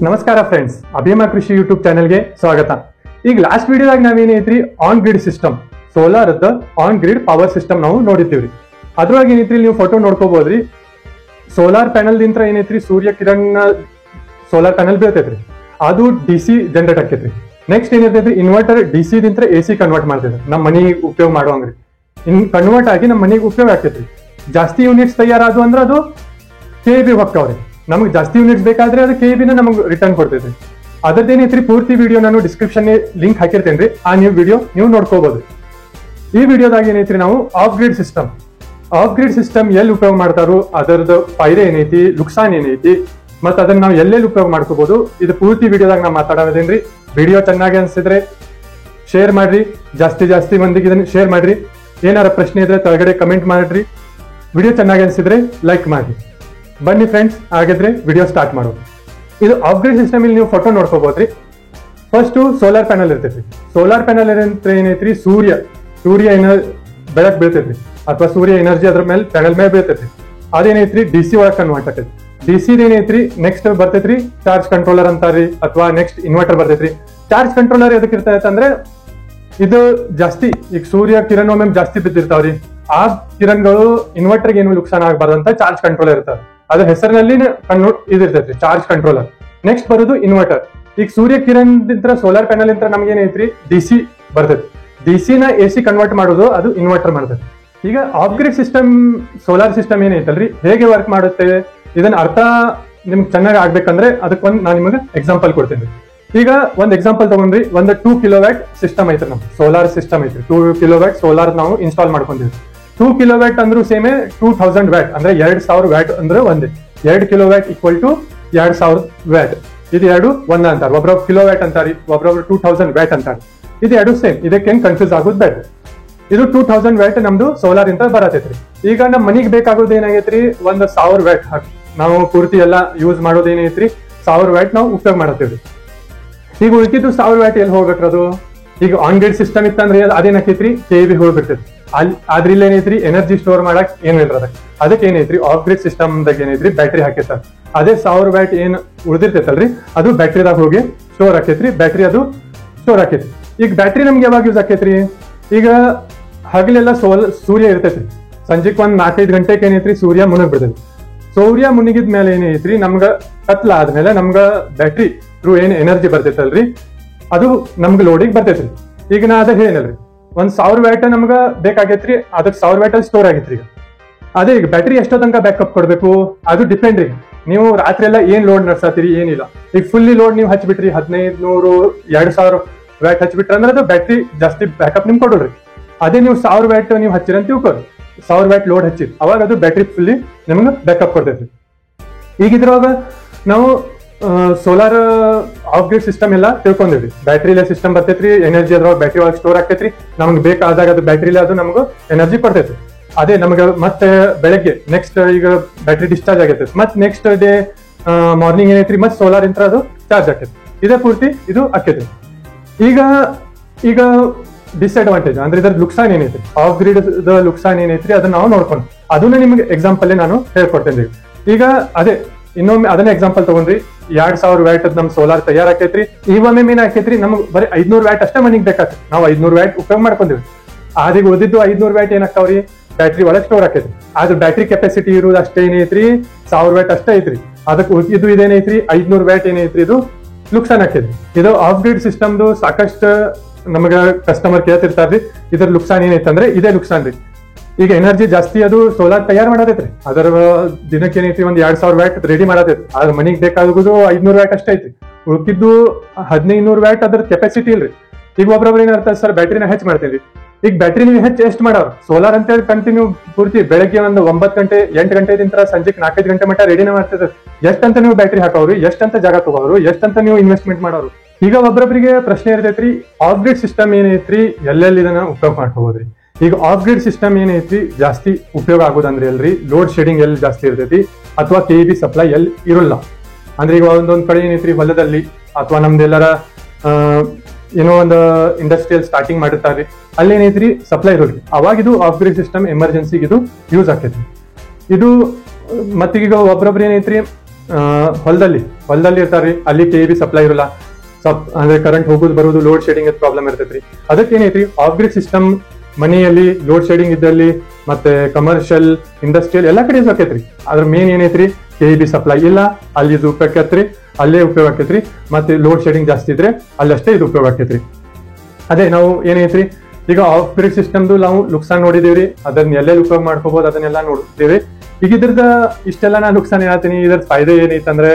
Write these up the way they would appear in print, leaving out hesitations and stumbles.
ನಮಸ್ಕಾರ ಫ್ರೆಂಡ್ಸ್, ಅಭಿಮಾ ಕೃಷಿ ಯೂಟ್ಯೂಬ್ ಚಾನೆಲ್ಗೆ ಸ್ವಾಗತ. ಈಗ ಲಾಸ್ಟ್ ವಿಡಿಯೋದಾಗ ನಾವೇನೈತ್ರಿ on grid system, solar on grid power system ನಾವು ನೋಡಿರ್ತೀವ್ರಿ. ಅದ್ರೊಳಗೆ ಏನೈತ್ರಿ ನೀವು ಫೋಟೋ ನೋಡ್ಕೋಬಹುದ್ರಿ. ಸೋಲಾರ್ ಪ್ಯಾನಲ್ ದಿಂತ್ರ ಏನೈತ್ರಿ ಸೂರ್ಯ ಕಿರಣ ಸೋಲಾರ್ ಪ್ಯಾನಲ್ ಬೀಳ್ತೈತ್ರಿ, ಅದು ಡಿಸಿ ಜನರೇಟ್ ಆಕೈತ್ರಿ. ನೆಕ್ಸ್ಟ್ ಏನಿರ್ತೈತ್ರಿ ಇನ್ವರ್ಟರ್ ಡಿಸಿ ದಿಂತ್ರ ಎಸಿ ಕನ್ವರ್ಟ್ ಮಾಡ್ತೈತ್ರಿ, ನಮ್ಮ ಮನೆಗೆ ಉಪಯೋಗ ಮಾಡುವಂಗ್ರಿ. ಕನ್ವರ್ಟ್ ಆಗಿ ನಮ್ಮ ಮನೆಗೆ ಉಪಯೋಗ ಆಕೈತ್ರಿ. ಜಾಸ್ತಿ ಯೂನಿಟ್ಸ್ ತಯಾರಾದು ಅಂದ್ರೆ ಅದು KV ಹೋಗ್ತಾವ್ರಿ. ನಮ್ಗೆ ಜಾಸ್ತಿ ಯೂನಿಟ್ಸ್ ಬೇಕಾದ್ರೆ ಅದು KVನ ನಮಗೆ ರಿಟರ್ನ್ ಕೊಡ್ತೈತಿ. ಅದರದ್ದೇನೈತ್ರಿ ಪೂರ್ತಿ ವಿಡಿಯೋ ನಾನು ಡಿಸ್ಕ್ರಿಪ್ಷನ್ ಲಿಂಕ್ ಹಾಕಿರ್ತೇನ್ರಿ, ಆ ವಿಡಿಯೋ ನೀವು ನೋಡ್ಕೋಬಹುದು. ಈ ವಿಡಿಯೋದಾಗ ಏನೈತ್ರಿ ನಾವು ಆಫ್ ಗ್ರಿಡ್ ಸಿಸ್ಟಮ್ ಎಲ್ಲಿ ಉಪಯೋಗ ಮಾಡ್ತಾರೋ, ಅದರದ್ದು ಫಾಯ್ದೆ ಏನೈತಿ, ನುಕ್ಸಾನ್ ಏನೈತಿ, ಮತ್ತೆ ಅದನ್ನ ನಾವು ಎಲ್ಲೆಲ್ಲಿ ಉಪಯೋಗ ಮಾಡ್ಕೋಬಹುದು, ಇದು ಪೂರ್ತಿ ವಿಡಿಯೋದಾಗ ನಾ ಮಾತಾಡೋದೇನ್ರಿ. ವಿಡಿಯೋ ಚೆನ್ನಾಗಿ ಅನ್ಸಿದ್ರೆ ಶೇರ್ ಮಾಡ್ರಿ, ಜಾಸ್ತಿ ಮಂದಿಗೆ ಇದನ್ನ ಶೇರ್ ಮಾಡ್ರಿ. ಏನಾರ ಪ್ರಶ್ನೆ ಇದ್ರೆ ಕೆಳಗಡೆ ಕಮೆಂಟ್ ಮಾಡ್ರಿ. ವಿಡಿಯೋ ಚೆನ್ನಾಗಿ ಅನ್ಸಿದ್ರೆ ಲೈಕ್ ಮಾಡ್ರಿ. ಬನ್ನಿ ಫ್ರೆಂಡ್ಸ್, ಹಾಗಿದ್ರೆ ವಿಡಿಯೋ ಸ್ಟಾರ್ಟ್ ಮಾಡೋದು. ಇದು ಆಫ್ ಗ್ರಿಡ್ ಸಿಸ್ಟಮ್ ಇಲ್ಲಿ ನೀವು ಫೋಟೋ ನೋಡ್ಕೋಬಹುದ್ರಿ. ಫಸ್ಟ್ ಸೋಲಾರ್ ಪ್ಯಾನಲ್ ಇರ್ತೈತಿ. ಸೋಲಾರ್ ಪ್ಯಾನಲ್ ಏನೈತ್ರಿ, ಸೂರ್ಯ ಬೆಳಕ್ ಬೀಳ್ತೈತ್ರಿ, ಅಥವಾ ಸೂರ್ಯ ಎನರ್ಜಿ ಅದ್ರ ಮೇಲೆ ಪ್ಯಾನಲ್ ಮೇಲೆ ಬೀಳ್ತೈತಿ. ಅದೇನೈತ್ರಿ ಡಿಸಿ ಒಳಗೆ ಕನ್ವರ್ಟ್ ಆಕೈತಿ. ಡಿಸಿ ಏನೈತ್ರಿ ನೆಕ್ಸ್ಟ್ ಬರ್ತೈತ್ರಿ ಚಾರ್ಜ್ ಕಂಟ್ರೋಲರ್ ಅಂತಾರ್ರಿ, ಅಥವಾ ನೆಕ್ಸ್ಟ್ ಇನ್ವರ್ಟರ್ ಬರ್ತೈತ್ರಿ. ಚಾರ್ಜ್ ಕಂಟ್ರೋಲರ್ ಎದಕ್ಕೆ ಇರ್ತೈತೆ ಅಂದ್ರೆ, ಇದು ಜಾಸ್ತಿ ಈಗ ಸೂರ್ಯ ಕಿರಣ ಒಮ್ಮೆ ಜಾಸ್ತಿ ಬಿದ್ದಿರ್ತಾವ್ರಿ, ಆ ಕಿರಣಗಳು ಇನ್ವರ್ಟರ್ಗೆ ಏನು ನುಕ್ಸಾನ ಆಗಬಾರ್ದಂತ ಚಾರ್ಜ್ ಕಂಟ್ರೋಲರ್ ಇರ್ತಾರೆ. ಅದ್ರ ಹೆಸರಿನಲ್ಲಿ ಇದಿರ್ತೈತ್ರಿ ಚಾರ್ಜ್ ಕಂಟ್ರೋಲರ್. ನೆಕ್ಸ್ಟ್ ಬರೋದು ಇನ್ವರ್ಟರ್. ಈಗ ಸೂರ್ಯ ಕಿರಣದಿಂದ ಸೋಲಾರ್ ಪ್ಯಾನಲ್ ಇಂದ ನಮ್ಗೆ ಏನೈತ್ರಿ ಡಿಸಿ ಬರ್ತೈತಿ. ಡಿಸಿನ ಎಸಿ ಕನ್ವರ್ಟ್ ಮಾಡೋದು ಅದು ಇನ್ವರ್ಟರ್ ಮಾಡ್ತೈತಿ. ಈಗ off grid system solar system ಏನೈತಲ್ರಿ ಹೇಗೆ ವರ್ಕ್ ಮಾಡುತ್ತೆ, ಇದನ್ನ ಅರ್ಥ ನಿಮ್ಗೆ ಚೆನ್ನಾಗಿ ಆಗ್ಬೇಕಂದ್ರೆ ಅದಕ್ಕೊಂದು ನಾನು ನಿಮಗೆ ಎಕ್ಸಾಂಪಲ್ ಕೊಡ್ತೀನಿ. ಈಗ ಒಂದ್ ಎಕ್ಸಾಂಪಲ್ ತಗೊಂಡ್ರಿ, ಒಂದು 2 ಕಿಲೋವ್ಯಾಟ್ ಸಿಸ್ಟಮ್ ಐತ್ರಿ, ನಮ್ ಸೋಲಾರ್ ಸಿಸ್ಟಮ್ ಐತ್ರಿ. 2 ಕಿಲೋವ್ಯಾಟ್ ಸೋಲಾರ್ ನಾವು ಇನ್ಸ್ಟಾಲ್ ಮಾಡ್ಕೊಂಡಿದ್ವಿ. 2 ಕಿಲೋವ್ಯಾಟ್ ಅಂದ್ರೂ ಸೇಮೆ, 2000 ವ್ಯಾಟ್ ಅಂದ್ರೆ 2000 ವ್ಯಾಟ್ ಅಂದ್ರೆ ಒಂದೇ. 2 ಕಿಲೋವ್ಯಾಟ್ ಈಕ್ವಲ್ ಟು 2000 ವ್ಯಾಟ್. ಇದು ಎರಡು ಒಂದ ಅಂತಾರೆ. ಒಬ್ರೊಬ್ರು ಕಿಲೋವ್ಯಾಟ್ ಅಂತಾರಿ, ಒಬ್ರೊಬ್ರು 2000 ವ್ಯಾಟ್ ಅಂತಾರೆ. ಇದು ಎರಡು ಸೇಮ್, ಇದಕ್ಕೇನ್ ಕನ್ಫ್ಯೂಸ್ ಆಗೋದು ಬೇಡ. ಇದು 2000 ವ್ಯಾಟ್ ನಮ್ದು ಸೋಲಾರ್ ಇಂದ ಬರತೈತ್ರಿ. ಈಗ ನಮ್ ಮನಿಗ್ ಬೇಕಾಗೋದು ಏನಾಗೈತ್ರಿ, 1000 ವ್ಯಾಟ್ ನಾವು ಪೂರ್ತಿ ಎಲ್ಲ ಯೂಸ್ ಮಾಡೋದು ಏನೈತ್ರಿ 1000 ವ್ಯಾಟ್ ನಾವು ಉಪಯೋಗ ಮಾಡತ್ತೇವ್ರಿ. ಈಗ ಉಳಿಕಿದ್ದು 1000 ವ್ಯಾಟ್ ಎಲ್ಲಿ ಹೋಗ್ಬೇಕ್ರಿ ಅದು. ಈಗ ಆನ್ ಗ್ರಿಡ್ ಸಿಸ್ಟಮ್ ಇತ್ತಂದ್ರೆ ಅದೇನಾಕೈತ್ರಿ KV ಹೋಗ್ಬಿಡ್ತೈತಿ. ಅದ್ರಲ್ಲಿ ಏನೈತ್ರಿ ಎನರ್ಜಿ ಸ್ಟೋರ್ ಮಾಡಕ್ ಏನು ಇಲ್ರ. ಅದಕ್ಕೆ ಏನೈತ್ರಿ ಆಫ್ ಗ್ರಿಡ್ ಸಿಸ್ಟಮ್ ದಾಗ ಏನೈತ್ರಿ ಬ್ಯಾಟ್ರಿ ಹಾಕೈತಾರ. ಅದೇ 1000 ವ್ಯಾಟ್ ಏನ್ ಉಳಿದಿರ್ತೈತಲ್ರಿ ಅದು ಬ್ಯಾಟ್ರಿದಾಗ ಹೋಗಿ ಸ್ಟೋರ್ ಆಕೈತ್ರಿ. ಬ್ಯಾಟ್ರಿ ಅದು ಸ್ಟೋರ್ ಆಕೈತಿ. ಈಗ ಬ್ಯಾಟ್ರಿ ನಮ್ಗೆ ಯಾವಾಗ ಯೂಸ್ ಆಕೈತ್ರಿ, ಈಗ ಹಗಲೆಲ್ಲ ಸೂರ್ಯ ಇರ್ತೈತ್ರಿ, ಸಂಜೆಕ್ 4-5 ಗಂಟೆಗೆ ಏನೈತ್ರಿ ಸೂರ್ಯ ಮುಣಗ್ ಬಿಡ್ತೈತಿ. ಸೂರ್ಯ ಮುನಿಗಿದ ಮೇಲೆ ಏನೈತ್ರಿ ನಮ್ಗ ಕತ್ಲ ಆದ್ಮೇಲೆ ನಮ್ಗ ಬ್ಯಾಟ್ರಿ ಥ್ರೂ ಏನ್ ಎನರ್ಜಿ ಬರ್ತೈತಲ್ರಿ ಅದು ನಮ್ಗ ಲೋಡಿಗೆ ಬರ್ತೈತ್ರಿ. ಈಗ ನಾ ಅದ ಏನಲ್ರಿ 1000 ವ್ಯಾಟ್ ನಮ್ಗ ಬೇಕಾಗೈತ್ರಿ, ಅದಕ್ಕೆ 1000 ವ್ಯಾಟ್ ಅಲ್ಲಿ ಸ್ಟೋರ್ ಆಗೈತ್ರಿ. ಈಗ ಅದೇ ಈಗ ಬ್ಯಾಟ್ರಿ ಎಷ್ಟೋ ತನಕ ಬ್ಯಾಕಪ್ ಕೊಡ್ಬೇಕು ಅದು ಡಿಪೆಂಡ್ ರೀ. ನೀವು ರಾತ್ರಿ ಎಲ್ಲ ಏನ್ ಲೋಡ್ ನಡ್ಸತ್ತೀರಿ ಏನಿಲ್ಲ. ಈಗ ಫುಲ್ಲಿ ಲೋಡ್ ನೀವು ಹಚ್ಬಿಟ್ರಿ 1500 2000 ವ್ಯಾಟ್ ಹಚ್ಬಿಟ್ರಿ ಅಂದ್ರೆ ಅದು ಬ್ಯಾಟ್ರಿ ಜಾಸ್ತಿ ಬ್ಯಾಕಪ್ ನಿಮ್ಗೆ ಕೊಡೋಲ್ರಿ. ಅದೇ ನೀವು 1000 ವ್ಯಾಟ್ ನೀವು ಹಚ್ಚಿರ ಅಂತ ತಿಳ್ಕೊರಿ, 1000 ವ್ಯಾಟ್ ಲೋಡ್ ಹಚ್ಚಿರಿ, ಅವಾಗ ಅದು ಬ್ಯಾಟ್ರಿ ಫುಲ್ಲಿ ನಿಮ್ಗೆ ಬ್ಯಾಕಪ್ ಕೊಡ್ತೈತ್ರಿ. ಈಗ ಇದ್ರೊಳಗ ನಾವು ಸೋಲಾರ್ ಆಫ್ ಗ್ರಿಡ್ ಸಿಸ್ಟಮ್ ಎಲ್ಲ ತಿಳ್ಕೊಂಡಿವ್ರಿ. ಬ್ಯಾಟ್ರಿಲೆ ಸಿಸ್ಟಮ್ ಬರ್ತೈತ್ರಿ, ಎನರ್ಜಿ ಅದ್ರೊಳಗೆ ಬ್ಯಾಟ್ರಿ ಒಳಗೆ ಸ್ಟೋರ್ ಆಗ್ತೈತ್ರಿ. ನಮ್ಗೆ ಬೇಕಾದಾಗ ಅದು ಬ್ಯಾಟ್ರಿಲೆ ಅದು ನಮ್ಗೆ ಎನರ್ಜಿ ಕೊಡ್ತೈತಿ. ಅದೇ ನಮ್ಗೆ ಮತ್ತೆ ಬೆಳಗ್ಗೆ ನೆಕ್ಸ್ಟ್ ಈಗ ಬ್ಯಾಟ್ರಿ ಡಿಸ್ಚಾರ್ಜ್ ಆಗೈತಿ, ಮತ್ತೆ ನೆಕ್ಸ್ಟ್ ಡೇ ಮಾರ್ನಿಂಗ್ ಏನೈತ್ರಿ ಮತ್ತೆ ಸೋಲಾರ್ ಇಂತ್ರ ಅದು ಚಾರ್ಜ್ ಆಕೈತಿ. ಇದೇ ಪೂರ್ತಿ ಇದು ಆಕೈತಿ. ಈಗ ಡಿಸ್ಅಡ್ವಾಂಟೇಜ್ ಅಂದ್ರೆ ಇದ್ರ ನುಕ್ಸಾನ್ ಏನೈತಿ, ಆಫ್ ಗ್ರಿಡ್ ನುಕ್ಸಾನ್ ಏನೈತ್ರಿ ಅದನ್ನ ನಾವು ನೋಡ್ಕೊಂಡು ಅದನ್ನ ನಿಮ್ಗೆ ಎಕ್ಸಾಂಪಲ್ ನಾನು ಹೇಳ್ಕೊಡ್ತೇನೆ. ಈಗ ಅದೇ ಇನ್ನೊಮ್ಮೆ ಅದನ್ನ ಎಕ್ಸಾಂಪಲ್ ತಗೊಂಡ್ರಿ, 2000 ವ್ಯಾಟ್ ನಮ್ ಸೋಲಾರ್ ತಯಾರಾಕೈತ್ರಿ. ಈ ಒಮ್ಮೆ ಏನ್ ಆಕೈತ್ರಿ ನಮ್ಗೆ ಬರೀ 500 ವ್ಯಾಟ್ ಅಷ್ಟೇ ಮನಿಗ್ ಬೇಕಾಗ್ತದೆ. ನಾವು 500 ವ್ಯಾಟ್ ಉಪಯೋಗ ಮಾಡ್ಕೊಂಡಿವಿ. ಅದೀಗ ಉಳಿದಿದ್ದು 500 ವ್ಯಾಟ್ ಏನಾಗ್ತಾವ್ರಿ ಬ್ಯಾಟ್ರಿ ಒಳಗೆ ಸ್ಟೋರ್ ಆಕೈತ್ರಿ. ಅದು ಬ್ಯಾಟ್ರಿ ಕೆಪಾಸಿಟಿ ಇರೋದು ಅಷ್ಟೇ ಏನೈತ್ರಿ 1000 ವ್ಯಾಟ್ ಅಷ್ಟೇ ಐತ್ರಿ. ಅದಕ್ಕೆ ಉಳಿದಿದ್ದು ಇದೇನೈತ್ರಿ 500 ವ್ಯಾಟ್ ಏನೈತ್ರಿ ಇದು ನುಕ್ಸಾನ್ ಆಕೈತಿ. ಇದು ಆಫ್ ಗ್ರಿಡ್ ಸಿಸ್ಟಮ್ದು ಸಾಕಷ್ಟು ನಮಗ ಕಸ್ಟಮರ್ ಕೇಳ್ತಿರ್ತಾರ್ರಿ, ಇದ್ರ ನುಕ್ಸಾನ್ ಏನೈತಂದ್ರೆ ಇದೇ ನುಕ್ಸಾನ್ ರೀ. ಈಗ ಎನರ್ಜಿ ಜಾಸ್ತಿ ಅದು ಸೋಲಾರ್ ತಯಾರು ಮಾಡತೈತ್ರಿ, ಅದರ ದಿನಕ್ಕೆ ಏನೈತಿ 2000 ವ್ಯಾಟ್ ರೆಡಿ ಮಾಡತೈತಿ. ಅದ್ರ ಮನಿಗ್ ಬೇಕಾಗುದು 500 ವ್ಯಾಟ್ ಅಷ್ಟೇ ಐತಿ. ಉಳ್ಕಿದ್ದು 1500 ವ್ಯಾಟ್ ಅದ್ರ ಕೆಪಾಸಿಟಿ ಇಲ್ರಿ. ಈಗ ಒಬ್ರೊಬ್ರು ಏನಾಗ್ತದೆ, ಸರ್ ಬ್ಯಾಟ್ರಿನ ಹೆಚ್ಚು ಮಾಡ್ತೇವಿ. ಈಗ ಬ್ಯಾಟ್ರಿ ನೀವು ಹೆಚ್ಚು ಎಷ್ಟು ಮಾಡೋರು, ಸೋಲಾರ್ ಅಂತ ಹೇಳಿ ಕಂಟಿನ್ಯೂ ಪೂರ್ತಿ ಬೆಳಗ್ಗೆ 9 ಗಂಟೆ 8 ಗಂಟೆದಿಂದ ಸಂಜೆಗೆ 4-5 ಗಂಟೆ ಮಟ್ಟ ರೆಡಿನೇ ಮಾಡ್ತಿದ್ರು. ಎಷ್ಟಂತ ನೀವು ಬ್ಯಾಟ್ರಿ ಹಾಕೋರು, ಎಷ್ಟಂತ ಜಾಗ ತಗೋರು, ಎಷ್ಟಂತ ನೀವು ಇನ್ವೆಸ್ಟ್ಮೆಂಟ್ ಮಾಡೋರು. ಈಗ ಒಬ್ರೊಬ್ರಿಗೆ ಪ್ರಶ್ನೆ ಇರ್ತೈತ್ರಿ, ಆಫ್ ಗ್ರಿಡ್ ಸಿಸ್ಟಮ್ ಏನೈತ್ರಿ ಎಲ್ಲೆಲ್ಲಿ ಇದನ್ನ ಉಪಯೋಗ ಮಾಡ್ಕೋಬೋದ್ರಿ. ಈಗ ಆಫ್ ಗ್ರಿಡ್ ಸಿಸ್ಟಮ್ ಏನೈತ್ರಿ ಜಾಸ್ತಿ ಉಪಯೋಗ ಆಗೋದಂದ್ರೆ ಎಲ್ರಿ ಲೋಡ್ ಶೆಡಿಂಗ್ ಎಲ್ಲಿ ಜಾಸ್ತಿ ಇರ್ತೈತಿ, ಅಥವಾ KV ಸಪ್ಲೈ ಎಲ್ಲಿ ಇರೋಲ್ಲ. ಅಂದ್ರೆ ಈಗ ಒಂದೊಂದ್ ಕಡೆ ಏನೈತ್ರಿ ಹೊಲದಲ್ಲಿ, ಅಥವಾ ನಮ್ದೆಲ್ಲರ ಏನೋ ಒಂದು ಇಂಡಸ್ಟ್ರಿಯಲ್ ಸ್ಟಾರ್ಟಿಂಗ್ ಮಾಡಿರ್ತಾರ್ರಿ, ಅಲ್ಲಿ ಏನೈತ್ರಿ ಸಪ್ಲೈ ಇರೋಲ್ರಿ. ಅವಾಗ ಇದು ಆಫ್ ಗ್ರಿಡ್ ಸಿಸ್ಟಮ್ ಎಮರ್ಜೆನ್ಸಿಗೆ ಇದು ಯೂಸ್ ಆಕೈತಿ. ಇದು ಮತ್ತೀಗ ಒಬ್ರೊಬ್ರು ಏನೈತ್ರಿ ಹೊಲದಲ್ಲಿ ಇರ್ತಾರ್ರಿ, ಅಲ್ಲಿ KEB ಸಪ್ಲೈ ಇರಲ್ಲ, ಅಂದ್ರೆ ಕರೆಂಟ್ ಹೋಗೋದು ಬರೋದು, ಲೋಡ್ ಶೆಡಿಂಗ್ ಪ್ರಾಬ್ಲಮ್ ಇರ್ತೈತ್ರಿ. ಅದಕ್ಕೆ ಏನೈತ್ರಿ ಆಫ್ ಗ್ರಿಡ್ ಸಿಸ್ಟಮ್ ಮನೆಯಲ್ಲಿ ಲೋಡ್ ಶೆಡಿಂಗ್ ಇದ್ದಲ್ಲಿ ಮತ್ತೆ ಕಮರ್ಷಿಯಲ್, ಇಂಡಸ್ಟ್ರಿಯಲ್ ಎಲ್ಲಾ ಕಡೆ ಆಕೈತ್ರಿ. ಅದ್ರ ಮೇನ್ ಏನೈತ್ರಿ KEB ಸಪ್ಲೈ ಇಲ್ಲ, ಅಲ್ಲಿ ಇದು ಉಪಯೋಗ ಆಕೈತ್ರಿ, ಅಲ್ಲೇ ಉಪಯೋಗ ಆಕೈತ್ರಿ. ಮತ್ತೆ ಲೋಡ್ ಶೆಡಿಂಗ್ ಜಾಸ್ತಿ ಇದ್ರೆ ಅಲ್ಲಷ್ಟೇ ಇದು ಉಪಯೋಗ ಆಕೈತ್ರಿ. ಅದೇ ನಾವು ಏನೈತ್ರಿ ಈಗ ಆಫ್ ಗ್ರಿಡ್ ಸಿಸ್ಟಮ್ದು ನಾವು ನುಕ್ಸಾನ್ ನೋಡಿದೇವ್ರಿ, ಅದನ್ನ ಎಲ್ಲೆಲ್ಲಿ ಉಪಯೋಗ ಮಾಡ್ಕೋಬಹುದು ಅದನ್ನೆಲ್ಲ ನೋಡಿದ್ದೇವೆ. ಈಗ ಇದ್ರದ ಇಷ್ಟೆಲ್ಲ ನಾನು ನುಕ್ಸಾನ್ ಹೇಳ್ತೀನಿ. ಇದ್ರ ಫಾಯ್ದೆ ಏನೈತಂದ್ರೆ,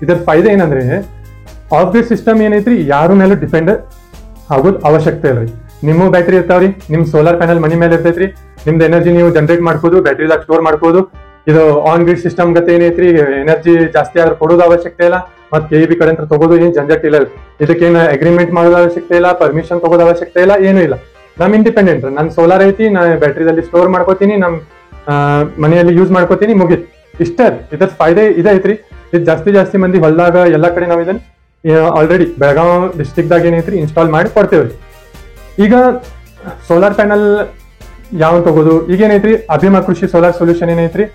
ಇದ್ರ ಫಾಯ್ದೆ ಏನಂದ್ರೆ ಆಫ್ ಗ್ರಿಡ್ ಸಿಸ್ಟಮ್ ಏನೈತ್ರಿ ಯಾರ ಮೇಲೂ ಡಿಪೆಂಡ್ ಆಗೋದು ಅವಶ್ಯಕತೆ ಇಲ್ರಿ. ನಿಮ್ಮ ಬ್ಯಾಟ್ರಿ ಇರ್ತಾವ್ರಿ, ನಿಮ್ ಸೋಲಾರ್ ಪ್ಯಾನಲ್ ಮನಿ ಮೇಲೆ ಇರ್ತೈತ್ರಿ, ನಿಮ್ದು ಎನರ್ಜಿ ನೀವು ಜನರೇಟ್ ಮಾಡ್ಕೋದು, ಬ್ಯಾಟ್ರಿದಾಗ ಸ್ಟೋರ್ ಮಾಡ್ಕೋದು. ಇದು ಆನ್ ಗ್ರಿಡ್ ಸಿಸ್ಟಮ್ ಗತೆ ಏನೈತ್ರಿ ಎನರ್ಜಿ ಜಾಸ್ತಿ ಆದ್ರೆ ಕೊಡೋದು ಅವಶ್ಯಕತೆ ಇಲ್ಲ, ಮತ್ತೆ KEB ಕಡೆ ಅಂತ ತಗೋದು ಏನ್ ಜಂಜಟ್ ಇಲ್ಲ. ಇದಕ್ಕೇನು ಅಗ್ರಿಮೆಂಟ್ ಮಾಡೋದು ಅವಶ್ಯಕತೆ ಇಲ್ಲ, ಪರ್ಮಿಷನ್ ತಗೋದು ಅವಶ್ಯಕತೆ ಇಲ್ಲ, ಏನು ಇಲ್ಲ. ನಮ್ ಇಂಡಿಪೆಂಡೆಂಟ್, ನನ್ ಸೋಲಾರ್ ಐತಿ, ನಾ ಬ್ಯಾಟ್ರಿದಲ್ಲಿ ಸ್ಟೋರ್ ಮಾಡ್ಕೋತೀನಿ, ನಮ್ ಮನೆಯಲ್ಲಿ ಯೂಸ್ ಮಾಡ್ಕೋತೀನಿ, ಮುಗೀತು. ಇಷ್ಟ ಇದ್ರ ಫಾಯ್ದೆ ಇದೈತ್ರಿ. ಇದು ಜಾಸ್ತಿ ಮಂದಿ ಹೊಲದಾಗ ಎಲ್ಲಾ ಕಡೆ ನಾವ್ ಇದನ್ನ ಆಲ್ರೆಡಿ ಬೆಳಗಾವ್ ಡಿಸ್ಟ್ರಿಕ್ಟ್ ದಾಗ ಏನೈತ್ರಿ ಇನ್ಸ್ಟಾಲ್ ಮಾಡಿ ಕೊಡ್ತೇವ್ರಿ. ಈಗ ಸೋಲಾರ್ ಪ್ಯಾನಲ್ ಯಾವ ತಗೋದು, ಈಗ ಏನೈತ್ರಿ ಅಭಿಮಾ ಕೃಷಿ ಸೋಲಾರ್ ಸೊಲ್ಯೂಷನ್ ಏನೈತ್ರಿ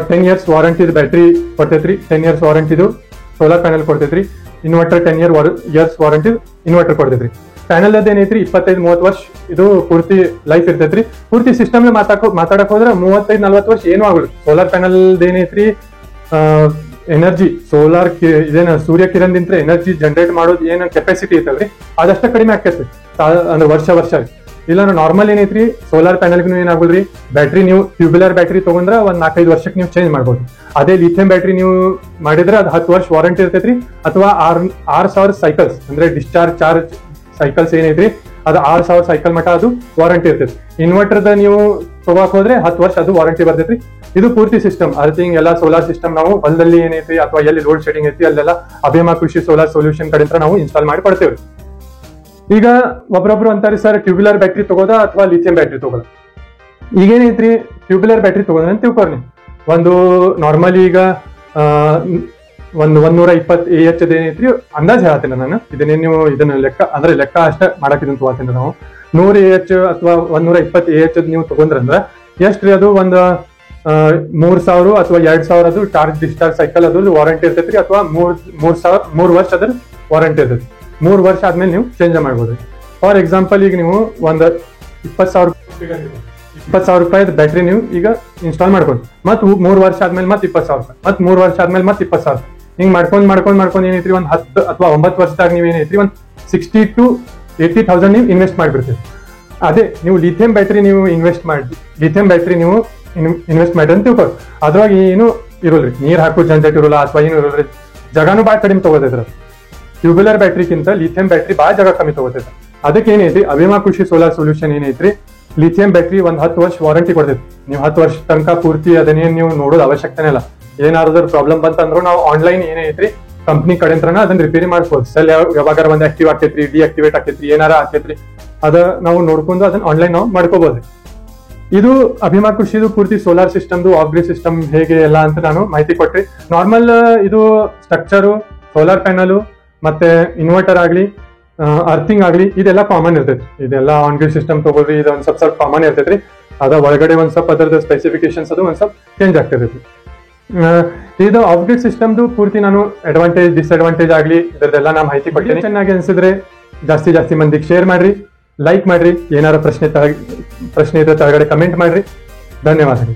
10 years ವಾರಂಟಿ ಬ್ಯಾಟ್ರಿ ಕೊಡ್ತೈತ್ರಿ, 10 years ವಾರಂಟಿದು ಸೋಲಾರ್ ಪ್ಯಾನಲ್ ಕೊಡ್ತೈತ್ರಿ. ಇನ್ವರ್ಟರ್ 10 years ವಾರಂಟಿ ಇನ್ವರ್ಟರ್ ಕೊಡ್ತೈತ್ರಿ. ಪ್ಯಾನಲ್ ಅದ ಏನೈತ್ರಿ 25-30 ವರ್ಷ ಇದು ಪೂರ್ತಿ ಲೈಫ್ ಇರ್ತೈತ್ರಿ. ಪೂರ್ತಿ ಸಿಸ್ಟಮ್ ಮಾತಾಡಕ್ ಹೋದ್ರೆ 35-40 ವರ್ಷ ಏನು ಆಗುದು. ಸೋಲಾರ್ ಪ್ಯಾನಲ್ ಏನೈತ್ರಿ ಎನರ್ಜಿ, ಸೋಲಾರ್ ಇದೇನ ಸೂರ್ಯ ಕಿರಣದಿಂದ ಎನರ್ಜಿ ಜನರೇಟ್ ಮಾಡೋದು ಏನ್ ಕೆಪಾಸಿಟಿ ಐತಲ್ರಿ ಅದಷ್ಟ ಕಡಿಮೆ ಆಕೈತಿ ಅಂದ್ರೆ ವರ್ಷ ಇಲ್ಲ. ನಾರ್ಮಲ್ ಏನೈತ್ರಿ ಸೋಲಾರ್ ಪ್ಯಾನಲ್ಗೂ ಏನಾಗುದ್ರಿ, ಬ್ಯಾಟ್ರಿ ನೀವು ಟ್ಯೂಬ್ಯುಲರ್ ಬ್ಯಾಟ್ರಿ ತಗೊಂಡ್ರ ಒಂದ್ 4-5 ವರ್ಷಕ್ಕೆ ನೀವು ಚೇಂಜ್ ಮಾಡ್ಬೋದು. ಅದೇ ಲಿಥಿಯಂ ಬ್ಯಾಟ್ರಿ ನೀವು ಮಾಡಿದ್ರೆ ಅದು 10 ವರ್ಷ ವಾರಂಟಿ ಇರ್ತೈತ್ರಿ. ಅಥವಾ 6,000 ಸೈಕಲ್ಸ್ ಅಂದ್ರೆ ಚಾರ್ಜ್ ಸೈಕಲ್ಸ್ ಏನೈತ್ರಿ ಅದು 6,000 ಸೈಕಲ್ ಮಟ್ಟ ಅದು ವಾರಂಟಿ ಇರ್ತೈತಿ. ಇನ್ವರ್ಟರ್ದ ನೀವು ತಗೋಕ್ ಹೋದ್ರೆ 10 ವರ್ಷ ಅದು ವಾರಂಟಿ ಬರ್ತೈತ್ರಿ. ಇದು ಪೂರ್ತಿ ಸಿಸ್ಟಮ್ ಅರ್ತಿಂಗ್ ಎಲ್ಲ ಸೋಲಾರ್ ಸಿಸ್ಟಮ್ ನಾವು ಹೊಲದಲ್ಲಿ ಏನೈತಿ ಅಥವಾ ಎಲ್ಲಿ ಲೋಡ್ ಶೆಡಿಂಗ್ ಐತಿ ಅಲ್ಲೆಲ್ಲ ಅಭಿಮಾ ಕೃಷಿ ಸೋಲಾರ್ ಸೊಲ್ಯೂಷನ್ ಕಡೆಯಿಂದ ನಾವು ಇನ್ಸ್ಟಾಲ್ ಮಾಡಿ ಕೊಡ್ತೇವೆ. ಈಗ ಒಬ್ರೊಬ್ರು ಅಂತಾರೆ ಸರ್ ಟ್ಯೂಬ್ಯುಲರ್ ಬ್ಯಾಟ್ರಿ ತಗೋದಾ ಅಥವಾ ಲಿಥಿಯಂ ಬ್ಯಾಟ್ರಿ ತಗೋದ. ಈಗೇನೈತ್ರಿ ಟ್ಯೂಬ್ಯುಲರ್ ಬ್ಯಾಟ್ರಿ ತಗೋದ ಅಂತ ತಿಳ್ಕೊರ್ನಿ. ಒಂದು ನಾರ್ಮಲಿ ಈಗ 120 AH ಏನೈತ್ರಿ ಅಂದಾಜ್ ಹೇಳತ್ತೀನಿ ನಾನು. ಇದನ್ನ ಲೆಕ್ಕ ಅಷ್ಟೇ ಮಾಡಕ್ ಇದನ್ನ ತಗೋತೀನಿ ನಾವು. 100 AH ಅಥವಾ 120 AH ನೀವು ತಗೊಂಡ್ರಂದ್ರ ಎಷ್ಟ್ರಿ ಅದು ಒಂದು 3,000 ಅಥವಾ 2,000 ಅದು ಚಾರ್ಜ್ ಡಿಸ್ಚಾರ್ಜ್ ಸೈಕಲ್ ಅದು ವಾರಂಟಿ ಇರ್ತೈತ್ರಿ. ಅಥವಾ 3 ವರ್ಷ ಅದ್ರ ವಾರಂಟಿ ಇರ್ತೈತಿ. 3 ವರ್ಷ ಆದ್ಮೇಲೆ ನೀವು ಚೇಂಜ್ ಮಾಡ್ಬೋದು. ಫಾರ್ ಎಕ್ಸಾಂಪಲ್ ಈಗ ನೀವು ಒಂದು 20,000 ರೂಪಾಯಿ ಬ್ಯಾಟ್ರಿ ನೀವು ಈಗ ಇನ್ಸ್ಟಾಲ್ ಮಾಡ್ಕೊಂಡು ಮತ್ 3 ವರ್ಷ ಆದ್ಮೇಲೆ ಮತ್ತೆ 20,000 ರೂಪಾಯಿ, ಮತ್ 3 ವರ್ಷ ಆದ್ಮೇಲೆ ಮತ್ತೆ 20,000 ರೂಪಾಯಿ ಹಿಂಗ್ ಮಾಡ್ಕೊಂಡ್ ಏನೈತ್ರಿ ಒಂದ್ 10 ಅಥವಾ 9 ವರ್ಷದಾಗ ನೀವ್ ಏನೈತ್ರಿ ಒಂದ್ 60,000 to 80,000 ನೀವು ಇನ್ವೆಸ್ಟ್ ಮಾಡ್ಬಿಡ್ತೀರಿ. ಅದೇ ನೀವು ಲಿಥಿಯಂ ಬ್ಯಾಟ್ರಿ ನೀವು ಇನ್ವೆಸ್ಟ್ ಮಾಡ್ರಿ ಅಂತ ತಿಳ್ಕೊ. ಅದ್ರಾಗ ಏನು ಇರೋಲ್ರಿ, ನೀರ್ ಹಾಕೋ ಜಂಜಟ್ ಇರೋಲ್ಲ ಅಥವಾ ಏನು ಇರೋಲ್ರಿ, ಜಗಾನು ಬಾಳ ಕಡಿಮೆ ತಗೋತೈತ್ರ. ಟ್ಯೂಬ್ಯುಲರ್ ಬ್ಯಾಟ್ರಿಗಿಂತ ಲಿಥಿಯಂ ಬ್ಯಾಟ್ರಿ ಬಾಳ ಜಾಗ ಕಮ್ಮಿ ತಗೋತೈತೆ. ಅದಕ್ಕೆ ಏನೈತಿ ಅಭಿಮಾ ಕೃಷಿ ಸೋಲಾರ್ ಸೊಲ್ಯೂಷನ್ ಏನೈತ್ರಿ ಲಿಥಿಯಂ ಬ್ಯಾಟ್ರಿ ಒಂದ್ 10 ವರ್ಷ ವಾರಂಟಿ ಕೊಡ್ತೈತಿ. ನೀವು 10 ವರ್ಷ ತನಕ ಪೂರ್ತಿ ಅದನ್ನೇನ್ ನೀವು ನೋಡೋದು ಅವಶ್ಯಕತೆ ಇಲ್ಲ. ಏನಾದ್ರು ಪ್ರಾಬ್ಲಮ್ ಬಂತಂದ್ರು ನಾವು ಆನ್ಲೈನ್ ಏನೈತ್ರಿ ಕಂಪ್ನಿ ಕಡೆಂತ್ರನ ಅದನ್ನ ರಿಪೇರಿ ಮಾಡ್ಬೋದು. ಸೆಲ್ ಯಾವಾಗ ಒಂದ್ ಆಕ್ಟಿವ್ ಆಕೈತ್ರಿ, ಡಿಆಕ್ಟಿವೇಟ್ ಆಕೈತ್ರಿ, ಏನಾರ ಆಕೈತ್ರಿ ಅದ ನಾವು ನೋಡ್ಕೊಂಡು ಅದನ್ನ ಆನ್ಲೈನ್ ನಾವು ಮಾಡ್ಕೋಬಹುದು. ಇದು ಅಭಿಮಾ ಕೃಷಿದು ಪೂರ್ತಿ ಸೋಲಾರ್ ಸಿಸ್ಟಮ್ದು ಆಫ್ ಗ್ರಿಡ್ ಸಿಸ್ಟಮ್ ಹೇಗೆ ಎಲ್ಲ ಅಂತ ನಾನು ಮಾಹಿತಿ ಕೊಟ್ರಿ. ನಾರ್ಮಲ್ ಇದು ಸ್ಟ್ರಕ್ಚರು, ಸೋಲಾರ್ ಪ್ಯಾನಲ್ ಮತ್ತೆ ಇನ್ವರ್ಟರ್ ಆಗ್ಲಿ, ಅರ್ಥಿಂಗ್ ಆಗ್ಲಿ ಇದೆಲ್ಲ ಕಾಮನ್ ಇರ್ತೈತಿ. ಇದೆಲ್ಲ ಆನ್ ಗ್ರಿಡ್ ಸಿಸ್ಟಮ್ ತಗೋರಿ, ಇದು ಒಂದ್ ಸ್ವಲ್ಪ ಕಾಮನ್ ಇರ್ತೈತ್ರಿ. ಅದ ಒಳಗಡೆ ಒಂದ್ ಸ್ವಲ್ಪ ಅದರದ ಸ್ಪೆಸಿಫಿಕೇಶನ್ಸ್ ಅದು ಒಂದ್ ಸ್ವಲ್ಪ ಚೇಂಜ್ ಆಗ್ತಿರ್ತೈತಿ. ಇದು ಆಫ್ ಗ್ರಿಡ್ ಸಿಸ್ಟಮ್ದು ಪೂರ್ತಿ ನಾನು ಅಡ್ವಾಂಟೇಜ್ ಡಿಸ್ಅಡ್ವಾಂಟೇಜ್ ಆಗ್ಲಿ ಇದರದೆಲ್ಲ ನಾ ಮಾಹಿತಿ ಕೊಡ್ತೀನಿ. ಚೆನ್ನಾಗಿ ಅನ್ಸಿದ್ರೆ ಜಾಸ್ತಿ ಮಂದಿಗೆ ಶೇರ್ ಮಾಡ್ರಿ, ಲೈಕ್ ಮಾಡ್ರಿ, ಏನಾರ ಪ್ರಶ್ನೆ ಇದ್ರೆ ಕೆಳಗಡೆ ಕಮೆಂಟ್ ಮಾಡ್ರಿ. ಧನ್ಯವಾದಗಳು.